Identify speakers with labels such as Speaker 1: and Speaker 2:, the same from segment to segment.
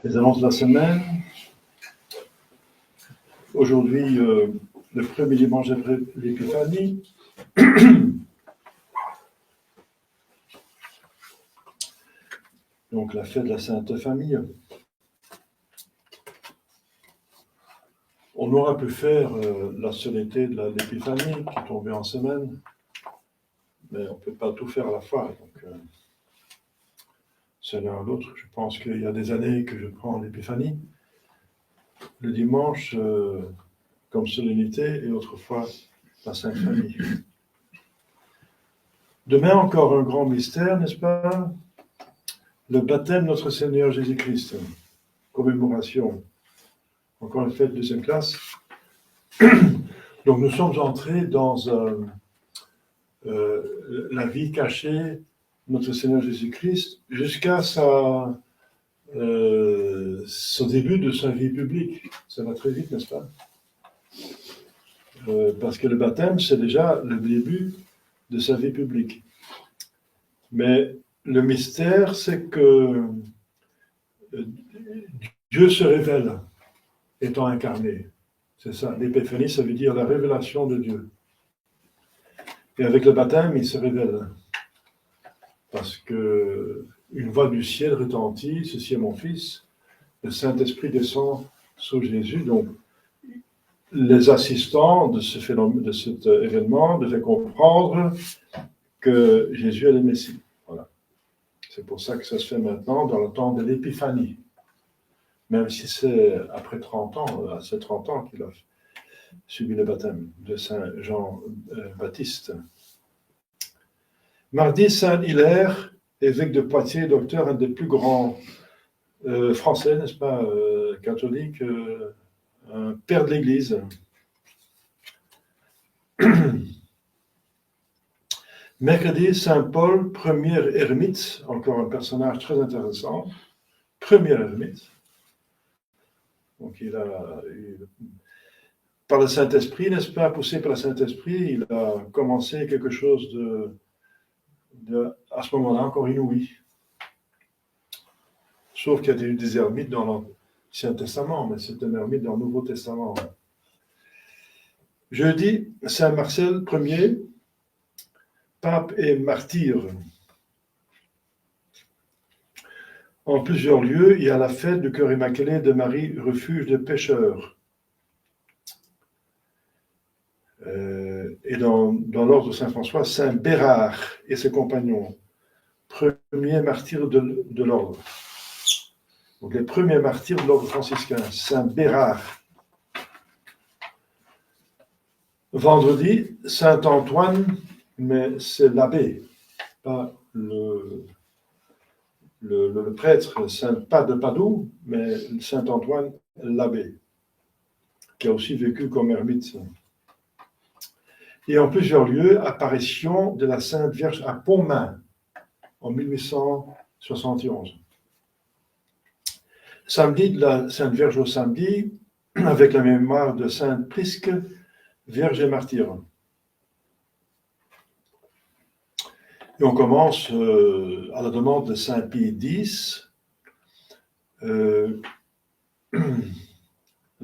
Speaker 1: Les annonces de la semaine. Aujourd'hui, le premier dimanche après l'Épiphanie. Donc la fête de la Sainte Famille. On aura pu faire la solennité de l'Épiphanie qui tombait en semaine, mais on ne peut pas tout faire à la fois. Donc, c'est l'un à l'autre. Je pense qu'il y a des années que je prends l'Épiphanie le dimanche comme solennité et autrefois la Sainte Famille. Demain, encore un grand mystère, n'est-ce pas? Le baptême de notre Seigneur Jésus-Christ. Commémoration. Encore une fête de deuxième classe. Donc nous sommes entrés dans la vie cachée de notre Seigneur Jésus-Christ jusqu'à son début de sa vie publique. Ça va très vite, n'est-ce pas? Parce que le baptême, c'est déjà le début de sa vie publique. Mais le mystère, c'est que Dieu se révèle étant incarné. C'est ça, l'épiphanie, ça veut dire la révélation de Dieu. Et avec le baptême, il se révèle. Parce que une voix du ciel retentit, ceci est mon fils, le Saint-Esprit descend sur Jésus. Donc, les assistants de ce phénomène, de cet événement devaient comprendre que Jésus est le Messie. Voilà. C'est pour ça que ça se fait maintenant dans le temps de l'épiphanie. Même si c'est après 30 ans, c'est 30 ans qu'il a subi le baptême de Saint Jean-Baptiste. Mardi, Saint Hilaire, évêque de Poitiers, docteur, un des plus grands français, n'est-ce pas, catholique, un père de l'Église. Mercredi, Saint Paul, premier ermite, encore un personnage très intéressant, premier ermite. Donc par le Saint-Esprit, n'est-ce pas, poussé par le Saint-Esprit, il a commencé quelque chose à ce moment-là, encore inouï. Sauf qu'il y a eu des ermites dans l'Ancien Testament, mais c'est un ermite dans le Nouveau Testament. Jeudi, Saint Marcel Ier, pape et martyr. En plusieurs lieux, il y a la fête du cœur immaculé de Marie, refuge de pécheurs. Et dans l'ordre de Saint François, Saint Bérard et ses compagnons, premier martyr de l'ordre. Donc les premiers martyrs de l'ordre franciscain, Saint Bérard. Vendredi, Saint Antoine, mais c'est l'abbé, pas le prêtre, pas de Padoue, mais Saint Antoine, l'abbé, qui a aussi vécu comme ermite. Et en plusieurs lieux, apparition de la Sainte Vierge à Pontmain, en 1871. Samedi de la Sainte Vierge au samedi, avec la mémoire de Sainte Prisque, Vierge et martyre. Et on commence à la demande de Saint Pie X, une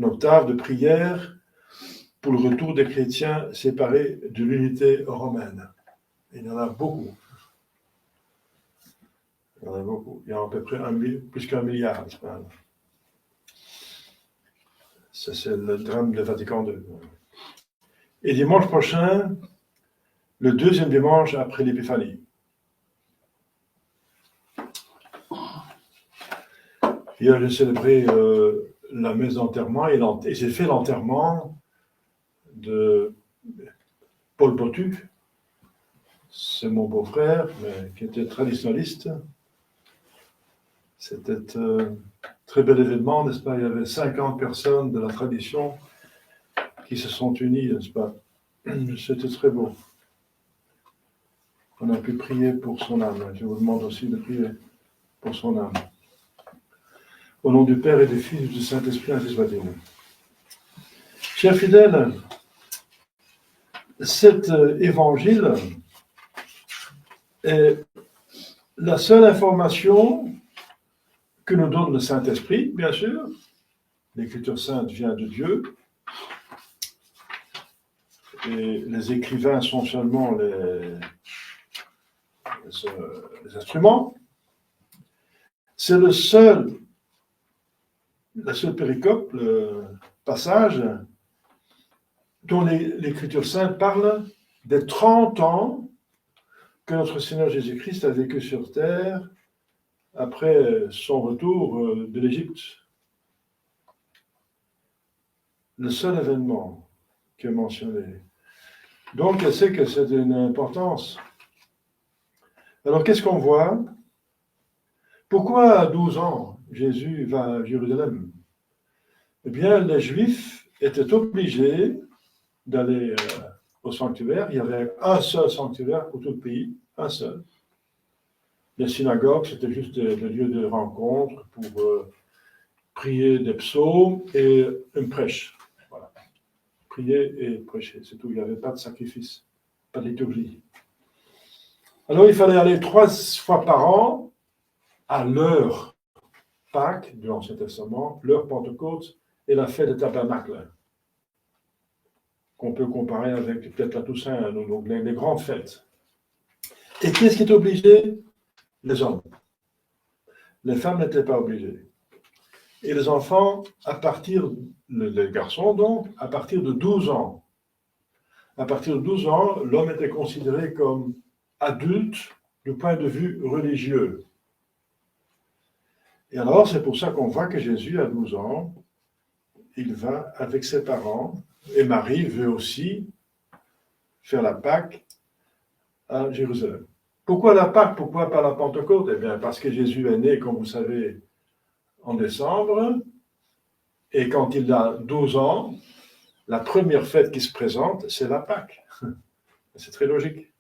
Speaker 1: octave de prière pour le retour des chrétiens séparés de l'unité romaine. Il y en a beaucoup. Il y en a beaucoup. Il y a à peu près plus qu'1 milliard. Ça, c'est le drame de Vatican II. Et dimanche prochain, le deuxième dimanche après l'Épiphanie. Hier, j'ai célébré la messe d'enterrement et j'ai fait l'enterrement de Paul Botuc. C'est mon beau-frère, mais qui était traditionnaliste. C'était un très bel événement, n'est-ce pas? Il y avait 50 personnes de la tradition qui se sont unies, n'est-ce pas? C'était très beau. On a pu prier pour son âme. Je vous demande aussi de prier pour son âme. Au nom du Père et du Fils et du Saint-Esprit, ainsi soit-il. Chers fidèles, cet évangile est la seule information que nous donne le Saint-Esprit, bien sûr. L'Écriture sainte vient de Dieu. Et les écrivains sont seulement les instruments. C'est la seule péricope, le passage, dont l'Écriture sainte parle des 30 ans que notre Seigneur Jésus-Christ a vécu sur terre après son retour de l'Égypte. Le seul événement qui est mentionné. Donc, elle sait que c'est d'une importance. Alors, qu'est-ce qu'on voit? Pourquoi à 12 ans, Jésus va à Jérusalem? Eh bien, les Juifs étaient obligés d'aller au sanctuaire. Il y avait un seul sanctuaire pour tout le pays, un seul. Les synagogues, c'était juste des lieux de rencontre pour prier des psaumes et une prêche. Voilà. Prier et prêcher, c'est tout. Il n'y avait pas de sacrifice, pas de liturgie. Alors, il fallait aller 3 fois par an à l'heure Pâques de l'Ancien Testament, l'heure Pentecôte et la fête des tabernacles, qu'on peut comparer avec peut-être la Toussaint, donc les grandes fêtes. Et qui est-ce qui est obligé? Les hommes. Les femmes n'étaient pas obligées. Et les enfants, les garçons donc, à partir de 12 ans. À partir de 12 ans, l'homme était considéré comme adulte du point de vue religieux. Et alors, c'est pour ça qu'on voit que Jésus, à 12 ans, il va avec ses parents, et Marie veut aussi faire la Pâque à Jérusalem. Pourquoi la Pâque? Pourquoi pas la Pentecôte? Eh bien, parce que Jésus est né, comme vous savez, en décembre, et quand il a 12 ans, la première fête qui se présente, c'est la Pâque. C'est très logique.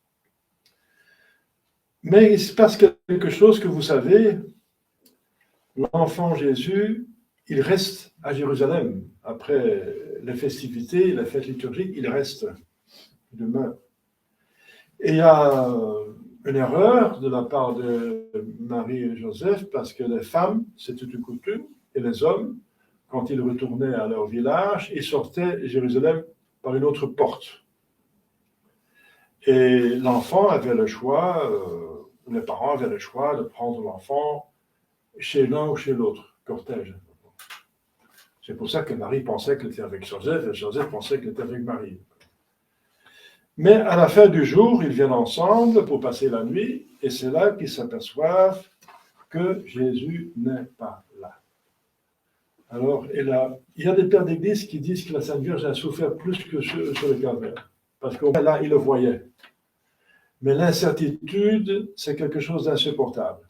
Speaker 1: Mais il se passe quelque chose que vous savez, l'enfant Jésus, il reste à Jérusalem. Après les festivités, la fête liturgique, il reste, il demeure. Et il y a une erreur de la part de Marie et Joseph, parce que les femmes, c'était une coutume, et les hommes, quand ils retournaient à leur village, ils sortaient de Jérusalem par une autre porte. Et l'enfant avait le choix, les parents avaient le choix de prendre l'enfant chez l'un ou chez l'autre, cortège. C'est pour ça que Marie pensait qu'elle était avec Joseph, et Joseph pensait qu'elle était avec Marie. Mais à la fin du jour, ils viennent ensemble pour passer la nuit, et c'est là qu'ils s'aperçoivent que Jésus n'est pas là. Alors, il y a des pères d'église qui disent que la Sainte Vierge a souffert plus que sur le calvaire, parce que là, il le voyait. Mais l'incertitude, c'est quelque chose d'insupportable.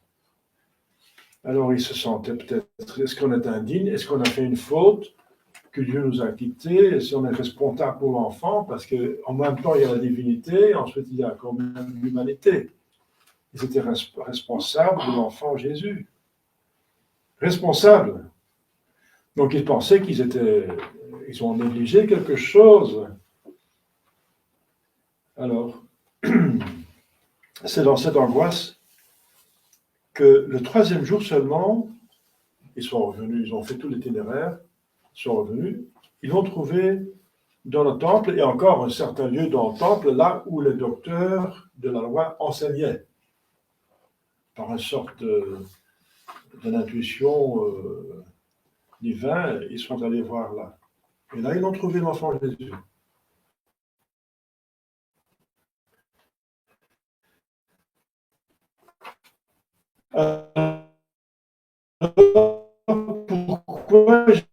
Speaker 1: Alors, il se sentait peut-être, est-ce qu'on est indigne? Est-ce qu'on a fait une faute? Que Dieu nous a quittés? Si on est responsable pour l'enfant? Parce qu'en même temps, il y a la divinité, ensuite, il y a quand même l'humanité. Ils étaient responsables de l'enfant Jésus. Responsables. Donc, ils pensaient ils ont négligé quelque chose. Alors, c'est dans cette angoisse que le 3e jour seulement, ils sont revenus, ils ont fait tout l'itinéraire, ils sont revenus, ils l'ont trouvé dans le temple, et encore un certain lieu dans le temple, là où les docteurs de la loi enseignaient. Par une sorte d'intuition divine, ils sont allés voir là. Et là, ils ont trouvé l'enfant Jésus. Pourquoi Jésus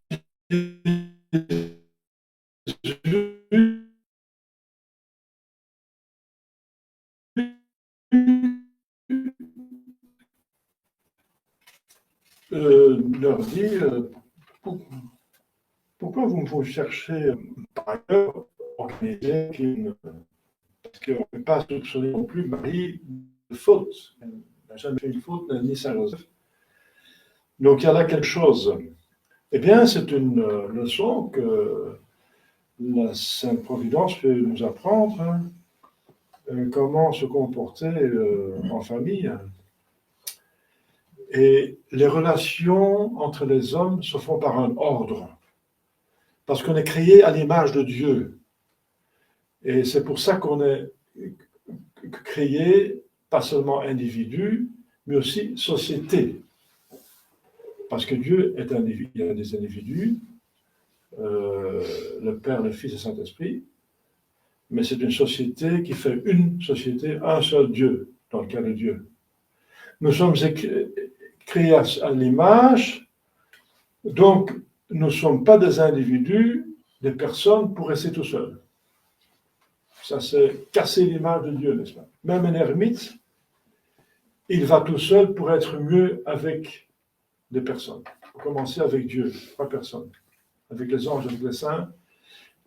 Speaker 1: leur dit pourquoi vous cherchez par ailleurs organiser parce qu'on ne peut pas soupçonner non plus Marie de faute. Elle n'a jamais fait une faute, ni Saint Joseph. Donc il y a là quelque chose. Eh bien, c'est une leçon que la Sainte Providence peut nous apprendre, comment se comporter en famille. Et les relations entre les hommes se font par un ordre. Parce qu'on est créé à l'image de Dieu. Et c'est pour ça qu'on est créé, pas seulement individu, mais aussi société. Parce que Dieu est individu, il y a des individus, le Père, le Fils et le Saint-Esprit, mais c'est une société qui fait une société, un seul Dieu, dans le cas de Dieu. Nous sommes créés à l'image, donc nous ne sommes pas des individus, des personnes pour rester tout seuls. Ça, c'est casser l'image de Dieu, n'est-ce pas? Même un ermite, il va tout seul pour être mieux avec des personnes. Il faut commencer avec Dieu, pas personne. Avec les anges, avec les saints.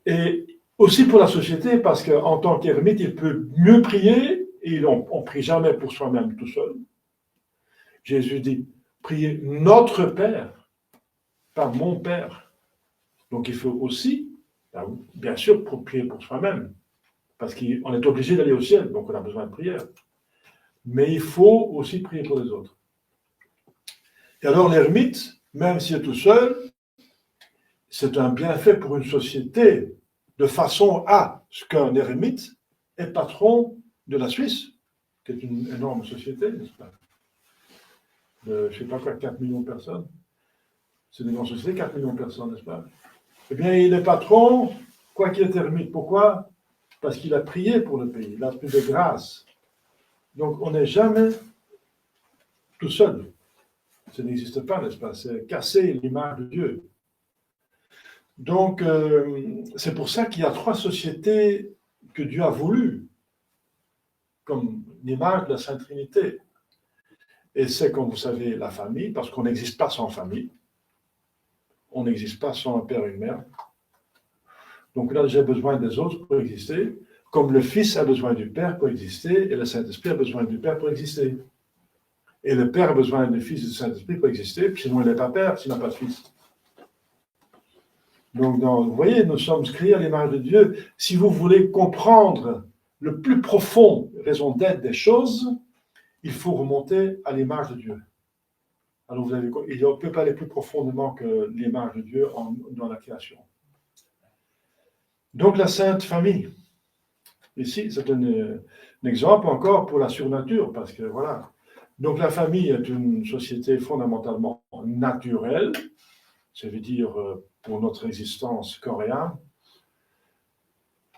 Speaker 1: Et aussi pour la société, parce qu'en tant qu'ermite, il peut mieux prier, et on ne prie jamais pour soi-même tout seul. Jésus dit, priez notre Père, pas mon Père. Donc il faut aussi, bien sûr, prier pour soi-même, parce qu'on est obligé d'aller au ciel, donc on a besoin de prière. Mais il faut aussi prier pour les autres. Et alors l'ermite, même s'il est tout seul, c'est un bienfait pour une société, de façon à ce qu'un ermite est patron de la Suisse, qui est une énorme société, n'est-ce pas? De, je ne sais pas quoi, 4 millions de personnes. C'est une grande société, 4 millions de personnes, n'est-ce pas? Eh bien, il est patron, quoi qu'il est ermite. Pourquoi? Parce qu'il a prié pour le pays, il a plus de grâce. Donc, on n'est jamais tout seul. Ça n'existe pas, n'est-ce pas? C'est casser l'image de Dieu. Donc, c'est pour ça qu'il y a 3 sociétés que Dieu a voulu, comme l'image de la Sainte Trinité. Et c'est, comme vous savez, la famille, parce qu'on n'existe pas sans famille. On n'existe pas sans un père et une mère. Donc, on a déjà besoin des autres pour exister, comme le Fils a besoin du Père pour exister, et le Saint-Esprit a besoin du Père pour exister. Et le Père a besoin du Fils et du Saint-Esprit pour exister, sinon il n'est pas Père, s'il n'a pas de Fils. Donc, vous voyez, nous sommes créés à l'image de Dieu. Si vous voulez comprendre le plus profond raison d'être des choses, il faut remonter à l'image de Dieu. Alors, il ne peut pas aller plus profondément que l'image de Dieu dans la création. Donc, la Sainte Famille. Ici, c'est un exemple encore pour la surnature, parce que voilà. Donc, la famille est une société fondamentalement naturelle, ça veut dire pour notre existence corps et âme,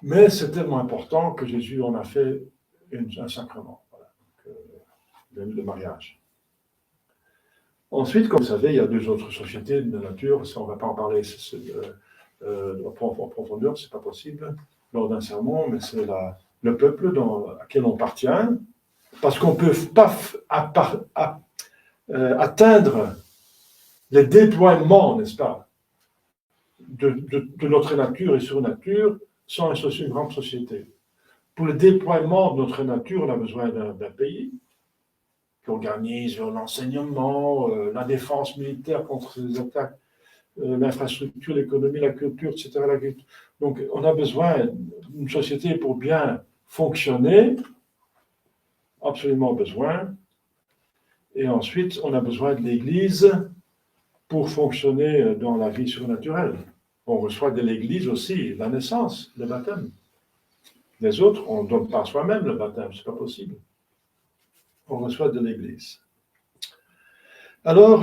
Speaker 1: mais c'est tellement important que Jésus en a fait un sacrement, voilà, le mariage. Ensuite, comme vous savez, il y a 2 autres sociétés de nature, ça, on ne va pas en parler en profondeur, ce n'est pas possible lors d'un sermon, mais c'est le peuple à quel on appartient, parce qu'on ne peut pas atteindre les déploiements, n'est-ce pas, de notre nature et surnature sans une grande société. Pour le déploiement de notre nature, on a besoin d'un pays qui organise l'enseignement, la défense militaire contre les attaques, l'infrastructure, l'économie, la culture, etc. Donc, on a besoin d'une société pour bien fonctionner, absolument besoin. Et ensuite, on a besoin de l'Église pour fonctionner dans la vie surnaturelle. On reçoit de l'Église aussi la naissance, le baptême. Les autres, on ne donne pas soi-même le baptême, ce n'est pas possible. On reçoit de l'Église. Alors,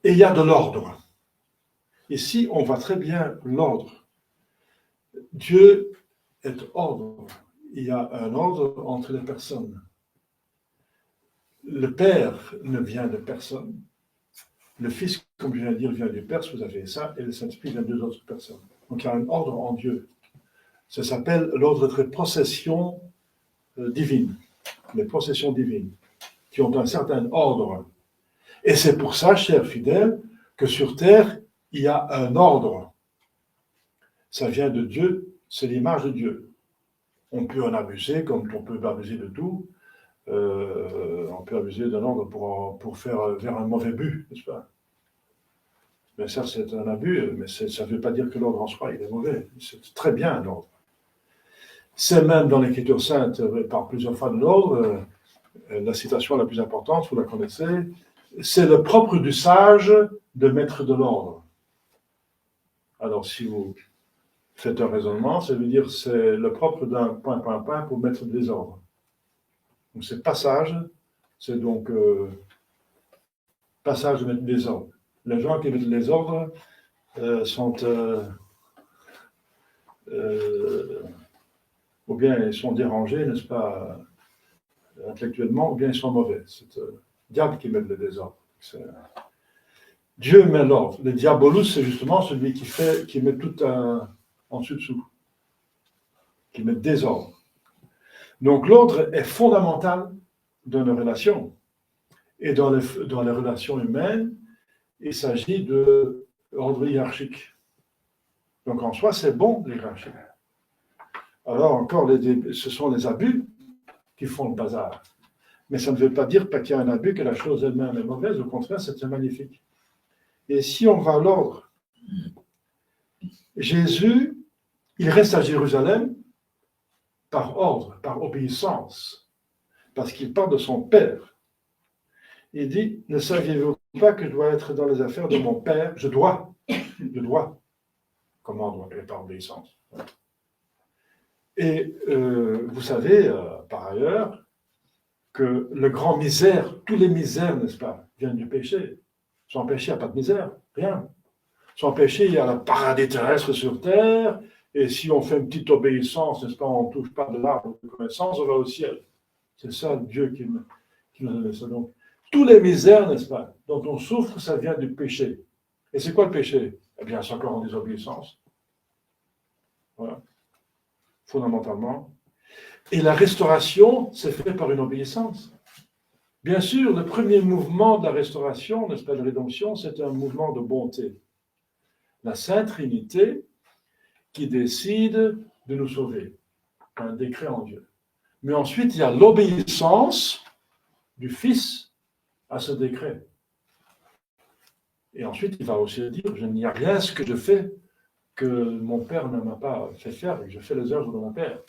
Speaker 1: et il y a de l'ordre. Ici, on voit très bien l'ordre. Dieu est ordre. Il y a un ordre entre les personnes. Le Père ne vient de personne. Le Fils, comme je viens de dire, vient du Père, si vous avez ça, et le Saint-Esprit vient de 2 autres personnes. Donc il y a un ordre en Dieu. Ça s'appelle l'ordre des processions divines. Les processions divines, qui ont un certain ordre. Et c'est pour ça, chers fidèles, que sur terre, il y a un ordre. Ça vient de Dieu, c'est l'image de Dieu. On peut en abuser, comme on peut abuser de tout. On peut abuser d'un ordre pour faire vers un mauvais but, n'est-ce pas? Mais ça, c'est un abus, mais ça ne veut pas dire que l'ordre en soi, il est mauvais. C'est très bien, l'ordre. C'est même dans l'Écriture sainte, par plusieurs fois de l'ordre, La citation la plus importante, vous la connaissez, c'est le propre du sage de mettre de l'ordre. Alors, si vous faites un raisonnement, ça veut dire c'est le propre d'un point pour mettre de désordre. Donc, c'est passage, c'est donc passage de mettre de désordre. Les gens qui mettent de désordre sont ou bien ils sont dérangés, n'est-ce pas, intellectuellement, ou bien ils sont mauvais. C'est le diable qui met le désordre. Dieu met l'ordre. Le diabolus, c'est justement celui qui met tout en dessous, qui met désordre. Donc l'ordre est fondamental dans nos relations. Et dans les relations humaines, il s'agit d'ordre hiérarchique. Donc en soi, c'est bon, l'hierarchie. Alors encore, ce sont les abus qui font le bazar. Mais ça ne veut pas dire qu'il y a un abus, que la chose elle-même est mauvaise. Au contraire, c'est magnifique. Et si on va à l'ordre, Jésus, il reste à Jérusalem par ordre, par obéissance, parce qu'il parle de son Père. Il dit, ne saviez-vous pas que je dois être dans les affaires de mon Père? Je dois. Comment on doit? Par obéissance. Et vous savez, par ailleurs, que le grand misère, tous les misères, n'est-ce pas, viennent du péché. Sans péché, il n'y a pas de misère, rien. Sans péché, il y a le paradis terrestre sur terre, et si on fait une petite obéissance, n'est-ce pas, on ne touche pas de l'arbre de connaissance, on va au ciel. C'est ça, Dieu qui nous a donné ça. Donc, tous les misères, n'est-ce pas, dont on souffre, ça vient du péché. Et c'est quoi le péché? Eh bien, c'est encore en désobéissance. Voilà. Fondamentalement. Et la restauration, c'est fait par une obéissance. Bien sûr, le premier mouvement de la restauration, n'est-ce pas, de la rédemption, c'est un mouvement de bonté. La Sainte Trinité qui décide de nous sauver. Un décret en Dieu. Mais ensuite, il y a l'obéissance du Fils à ce décret. Et ensuite, il va aussi dire, je n'y a rien ce que je fais que mon Père ne m'a pas fait faire, et je fais les œuvres de mon Père.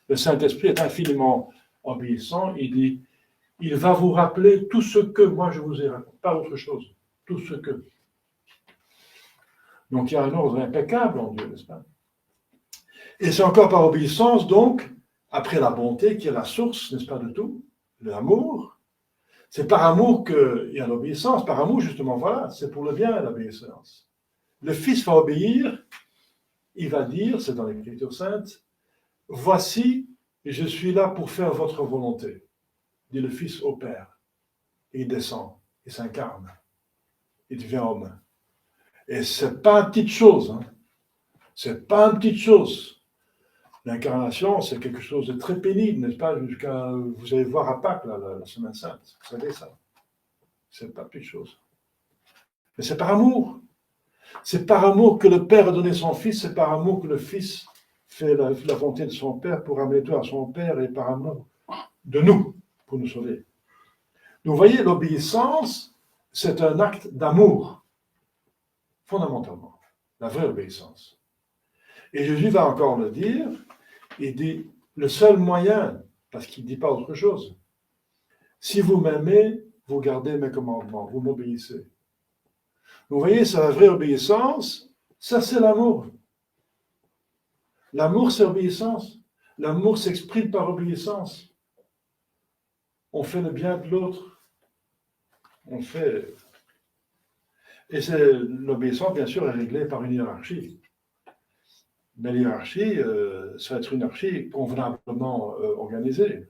Speaker 1: Le Saint-Esprit est infiniment obéissant. Il dit, il va vous rappeler tout ce que moi je vous ai raconté, pas autre chose, tout ce que. Donc il y a un ordre impeccable en Dieu, n'est-ce pas? Et c'est encore par obéissance, donc, après la bonté qui est la source, n'est-ce pas, de tout, l'amour. C'est par amour qu'il y a l'obéissance. Par amour, justement, voilà, c'est pour le bien l'obéissance. Le Fils va obéir, il va dire, c'est dans l'Écriture sainte, voici, je suis là pour faire votre volonté, dit le Fils au Père. Et il descend, il s'incarne, il devient homme. Et c'est pas une petite chose, hein. C'est pas une petite chose. L'incarnation, c'est quelque chose de très pénible, n'est-ce pas? Vous allez voir à Pâques, là, la Semaine Sainte. Vous savez ça. C'est pas une petite chose. Mais c'est par amour. C'est par amour que le Père a donné son Fils, c'est par amour que le Fils fait la volonté de son Père pour amener toi à son Père et par amour de nous, pour nous sauver. Donc, vous voyez, l'obéissance, c'est un acte d'amour, fondamentalement. La vraie obéissance. Et Jésus va encore le dire, il dit, le seul moyen, parce qu'il ne dit pas autre chose, si vous m'aimez, vous gardez mes commandements, vous m'obéissez. Vous voyez, c'est la vraie obéissance, ça c'est l'amour. L'amour, c'est obéissance. L'amour s'exprime par obéissance. On fait le bien de l'autre. On fait... Et l'obéissance, bien sûr, est réglée par une hiérarchie. Mais l'hiérarchie, ça va être une hiérarchie convenablement organisée.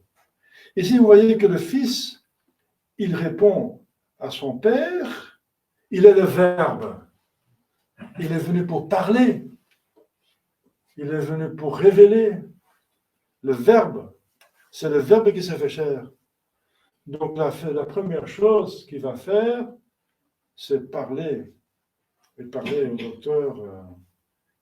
Speaker 1: Ici, vous voyez que le Fils, il répond à son Père, il est le Verbe. Il est venu pour parler. Il est venu pour révéler. Le Verbe, c'est le Verbe qui s'est fait chair. Donc la première chose qu'il va faire, c'est parler. Et parler aux docteurs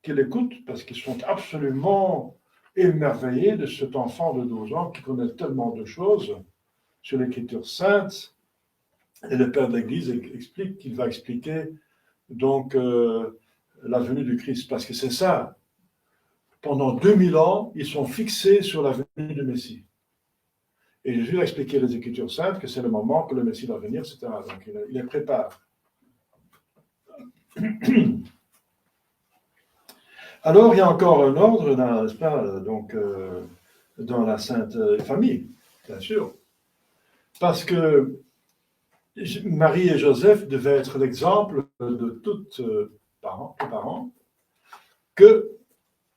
Speaker 1: qui l'écoutent, parce qu'ils sont absolument émerveillés de cet enfant de 12 ans qui connaît tellement de choses sur l'Écriture sainte. Et le Père de l'Église explique qu'il va expliquer donc la venue du Christ, parce que c'est ça. Pendant 2000 ans, ils sont fixés sur la venue du Messie. Et Jésus a expliqué les Écritures saintes que c'est le moment que le Messie va venir, etc. Donc il les prépare. Alors il y a encore un ordre, n'est-ce pas, donc, dans la Sainte Famille, bien sûr. Parce que Marie et Joseph devaient être l'exemple de tous parents, que,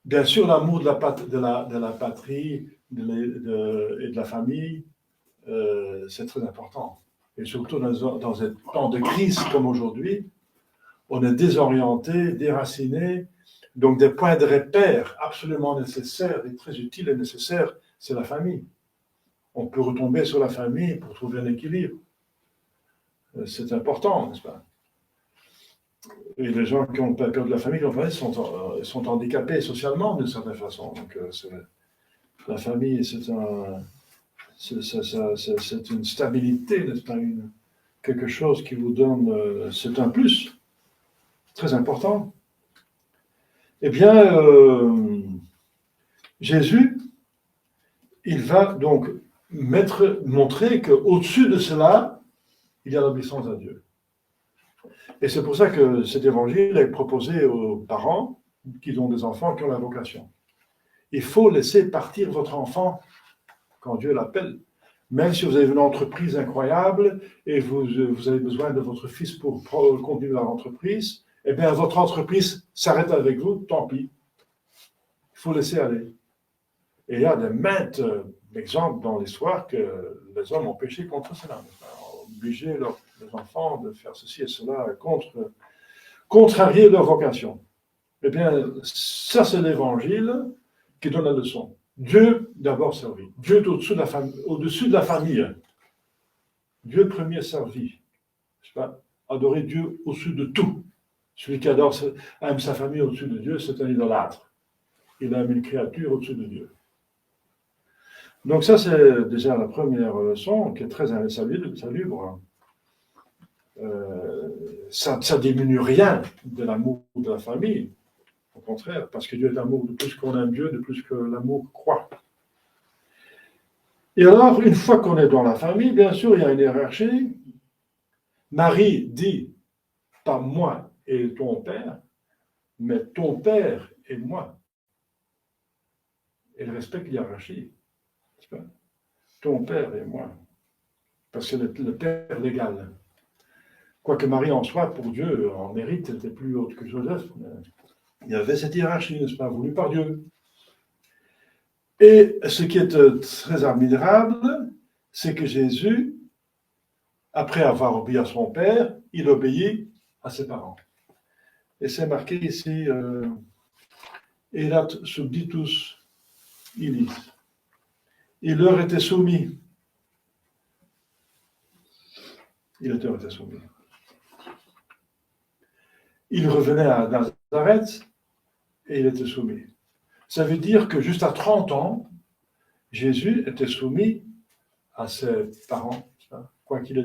Speaker 1: bien sûr, l'amour de la patrie et de la famille, c'est très important. Et surtout dans un temps de crise comme aujourd'hui, on est désorienté, déraciné. Donc, des points de repère absolument nécessaires et très utiles et nécessaires, c'est la famille. On peut retomber sur la famille pour trouver un équilibre. C'est important, n'est-ce pas? Et les gens qui ont perdu la famille sont handicapés socialement d'une certaine façon. Donc, la famille, c'est une stabilité, n'est-ce pas? Quelque chose qui vous donne, c'est un plus très important. Eh bien, Jésus, il va donc montrer qu'au-dessus de cela, il y a l'obéissance à Dieu. Et c'est pour ça que cet évangile est proposé aux parents qui ont des enfants qui ont la vocation. Il faut laisser partir votre enfant quand Dieu l'appelle. Même si vous avez une entreprise incroyable et vous avez besoin de votre fils pour conduire l'entreprise, eh bien, votre entreprise s'arrête avec vous, tant pis. Il faut laisser aller. Et il y a de maintes exemples dans l'histoire que les hommes ont péché contre cela. Obliger les enfants de faire ceci et cela, contrarier leur vocation. Eh bien, ça c'est l'évangile qui donne la leçon. Dieu d'abord servi. Dieu est au-dessus de la famille. Dieu premier servi. Adorer Dieu au-dessus de tout. Celui qui aime sa famille au-dessus de Dieu, c'est un idolâtre. Il aime une créature au-dessus de Dieu. Donc ça, c'est déjà la première leçon qui est très insalubre. Ça ne diminue rien de l'amour de la famille. Au contraire, parce que Dieu est l'amour, de plus qu'on aime Dieu, de plus que l'amour croît. Et alors, une fois qu'on est dans la famille, bien sûr, il y a une hiérarchie. Marie dit, pas moi et ton père, mais ton père et moi. Elle respecte l'hiérarchie. Ton père et moi. Parce que le père légal. Quoique Marie en soit, pour Dieu, en mérite, elle était plus haute que Joseph. Il y avait cette hiérarchie, n'est-ce pas, voulue par Dieu. Et ce qui est très admirable, c'est que Jésus, après avoir obéi à son père, il obéit à ses parents. Et c'est marqué ici, Elat subditus illis. Il leur était soumis. Il leur était soumis. Il revenait à Nazareth et il était soumis. Ça veut dire que juste à 30 ans, Jésus était soumis à ses parents, quoiqu'il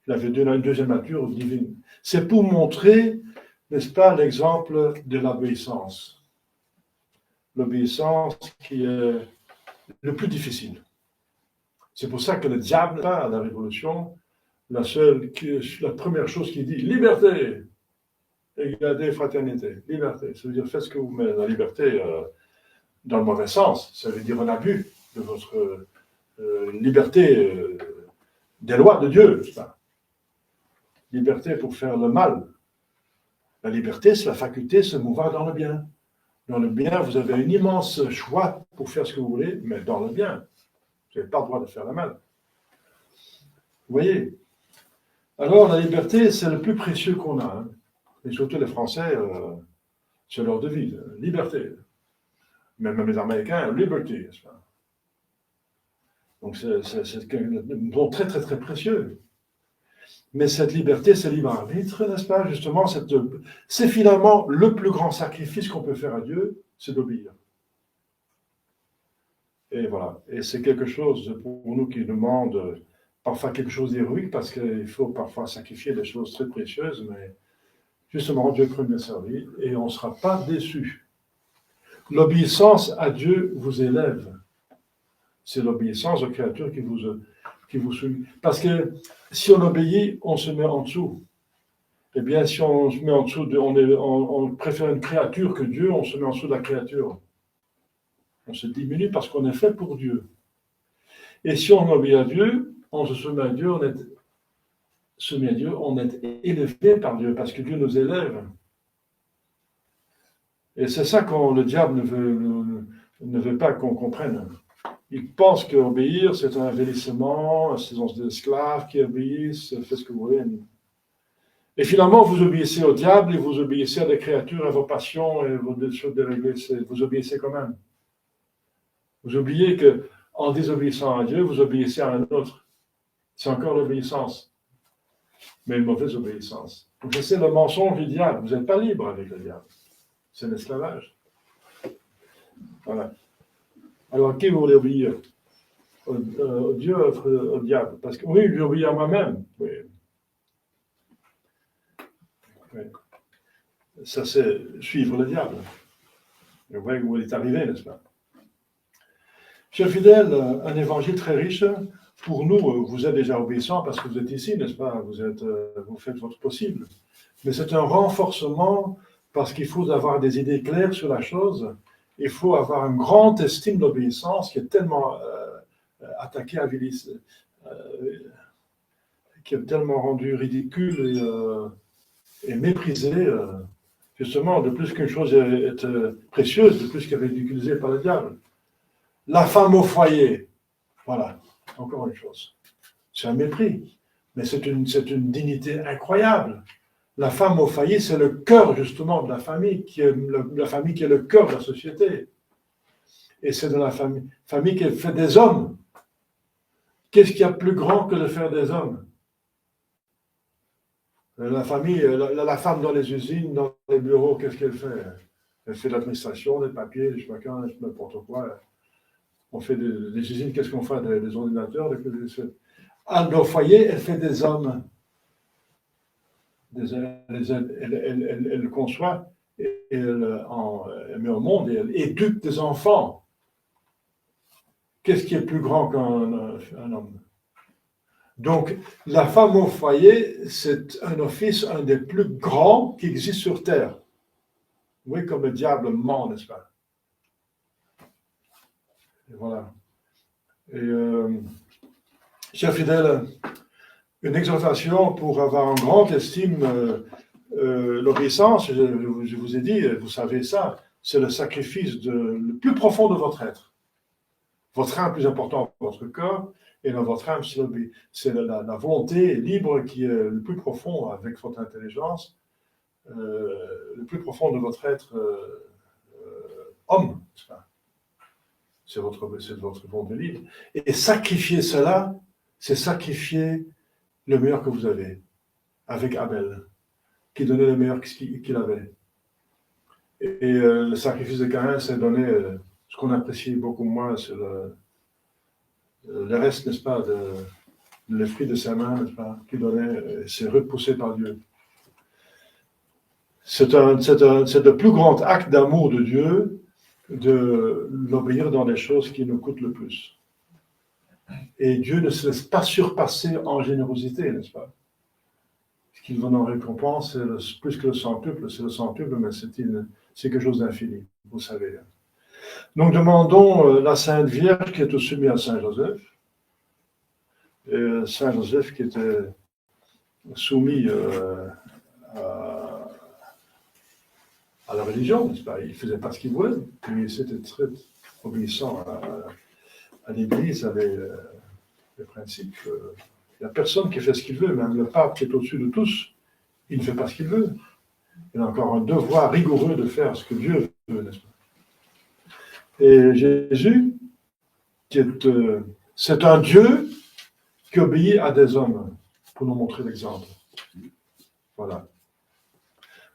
Speaker 1: avait une deuxième nature divine. C'est pour montrer, n'est-ce pas, l'exemple de l'obéissance. L'obéissance qui est le plus difficile. C'est pour ça que le diable, à la Révolution, la première chose qu'il dit, liberté, égalité, fraternité, liberté. Ça veut dire, faites ce que vous mettez. La liberté, dans le mauvais sens, ça veut dire un abus de votre liberté des lois de Dieu. Liberté pour faire le mal. La liberté, c'est la faculté de se mouvoir dans le bien. Dans le bien, vous avez un immense choix pour faire ce que vous voulez, mais dans le bien. Vous n'avez pas le droit de faire le mal. Vous voyez? Alors, la liberté, c'est le plus précieux qu'on a. Hein. Et surtout les Français, c'est leur devise. Liberté. Même les Américains, liberty. Donc, c'est un don très, très, très précieux. Mais cette liberté, ce libre arbitre, n'est-ce pas? Justement, c'est finalement le plus grand sacrifice qu'on peut faire à Dieu, c'est d'obéir. Et voilà. Et c'est quelque chose pour nous qui demande parfois quelque chose d'héroïque, parce qu'il faut parfois sacrifier des choses très précieuses, mais justement, Dieu est premier servi, et on ne sera pas déçu. L'obéissance à Dieu vous élève. C'est l'obéissance aux créatures qui vous soumet. Parce que si on obéit, on se met en dessous. Eh bien, si on se met en dessous, on préfère une créature que Dieu, on se met en dessous de la créature. On se diminue parce qu'on est fait pour Dieu. Et si on obéit à Dieu, on se soumet à Dieu, on est élevé par Dieu, parce que Dieu nous élève. Et c'est ça que le diable ne veut pas qu'on comprenne. Il pense qu'obéir, c'est un avélissement, ce sont des esclaves qui obéissent, faites ce que vous voulez. Et finalement, vous obéissez au diable et vous obéissez à des créatures, à vos passions et vos choses déréglées. Vous obéissez quand même. Vous oubliez qu'en désobéissant à Dieu, vous obéissez à un autre. C'est encore l'obéissance, mais une mauvaise obéissance. Donc c'est le mensonge du diable. Vous n'êtes pas libre avec le diable. C'est l'esclavage. Voilà. Alors, qui vous voulez obéir? Au Dieu, au diable? Parce que oui, j'obéis à moi-même. Oui. Oui. Ça, c'est suivre le diable. Vous voyez où il est arrivé, n'est-ce pas? Chers fidèles, un évangile très riche. Pour nous, vous êtes déjà obéissants parce que vous êtes ici, n'est-ce pas? Vous faites votre possible. Mais c'est un renforcement parce qu'il faut avoir des idées claires sur la chose. Il faut avoir une grande estime d'obéissance qui est tellement attaquée à qui est tellement rendue ridicule et méprisée. Justement, de plus qu'une chose est précieuse, de plus qu'elle est ridiculisée par le diable. La femme au foyer, voilà, encore une chose. C'est un mépris, mais c'est une dignité incroyable. La femme au foyer, c'est le cœur justement de la famille, la famille qui est le cœur de la société. Et c'est dans la famille qui fait des hommes. Qu'est-ce qu'il y a de plus grand que de faire des hommes? La famille, la femme dans les usines, dans les bureaux, qu'est-ce qu'elle fait? Elle fait l'administration, les papiers, je sais pas quand, n'importe quoi. On fait des usines, qu'est-ce qu'on fait? Des ordinateurs, au foyer, elle fait des hommes. Elle conçoit, elle met au monde, et elle éduque des enfants. Qu'est-ce qui est plus grand qu'un homme? Donc, la femme au foyer, c'est un office, un des plus grands qui existe sur Terre. Oui, comme le diable ment, n'est-ce pas? Et voilà. Et, chers fidèles, une exhortation pour avoir en grande estime l'obéissance, je vous ai dit, vous savez ça, c'est le sacrifice le plus profond de votre être. Votre âme plus important que votre corps, et dans votre âme, c'est la volonté libre qui est le plus profond avec votre intelligence, le plus profond de votre être homme. C'est votre volonté libre. Et sacrifier cela, c'est sacrifier le meilleur que vous avez, avec Abel, qui donnait le meilleur qu'il avait. Et le sacrifice de Caïn, c'est donner ce qu'on apprécie beaucoup moins, c'est le reste, n'est-ce pas, le fruit de sa main, n'est-ce pas, qui donnait, c'est repoussé par Dieu. C'est le plus grand acte d'amour de Dieu, de l'obéir dans les choses qui nous coûtent le plus. Et Dieu ne se laisse pas surpasser en générosité, n'est-ce pas? Ce qu'il donne en récompense, c'est plus que le centuple, c'est le centuple, mais c'est quelque chose d'infini, vous savez. Donc demandons la Sainte Vierge qui est soumise à Saint Joseph, et Saint Joseph qui était soumis à la religion, n'est-ce pas? Il ne faisait pas ce qu'il voulait, puis c'était très obéissant à l'Église, à les principes. Il n'y a personne qui fait ce qu'il veut, même le pape qui est au-dessus de tous, il ne fait pas ce qu'il veut. Il a encore un devoir rigoureux de faire ce que Dieu veut, n'est-ce pas? Et Jésus, c'est un Dieu qui obéit à des hommes, pour nous montrer l'exemple. Voilà.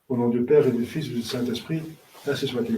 Speaker 1: Au nom du Père et du Fils et du Saint-Esprit, ainsi soit-il.